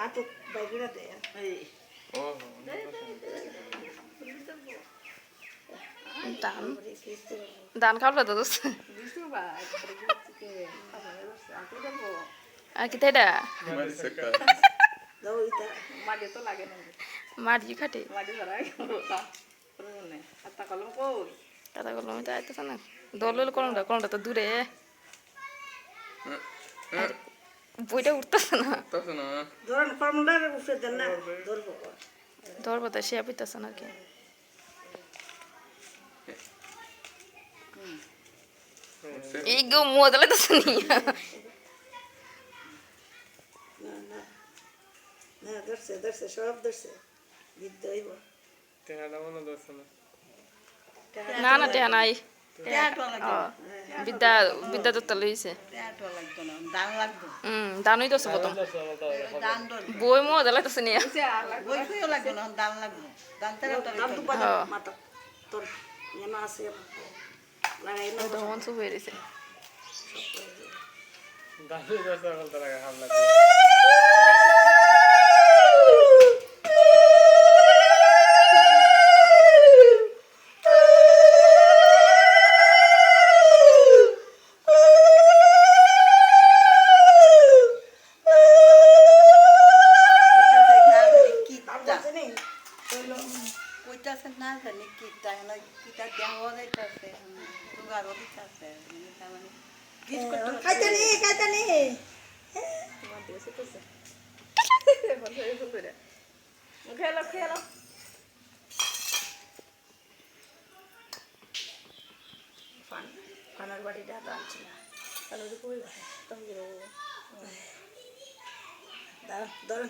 আটক বাইরে দেয় এই ধান ধান খাবলে তো দোস্ত আর কি তাইডা দাও এটা মাটি তো লাগে না মাটি খাটে মাটি ধরা হাতা কলম কই কথা বললাম তো আইতেছে না দল কোনটা তো দূরে বইটা উঠতেছে না ধরেন ফর্মুলার উপরে দেন না ধরবো ধরবো তো সে পিতেছে না কি এই গো মোদলে তো শুনি না না না ধরছে সব ধরছে দিতে হইব না না টেহা নাই ট্যাটো লাগবে বিদ্যা তো লইছে ট্যাটো লাগবে না দান লাগবে দানুই তো প্রথম দান দর বই মোদলে তো শুনি বই কইও লাগবে না দান লাগবে দান তেরা দাম তো বাজে মাথা তোর এমন আছে লাগাই না তো মন সু হইছে কইতাছে না জানি কি তাই না কিটা দেওয়া যাইতাছে দুগারও দিতাছে মানে গিজ করতে খাইতে নি তোমার দিকে সেটাছে বন্ধ হয়ে গেল খেলো ফানার বাড়িটা আনছি না তাহলে কই তুমি ধরেন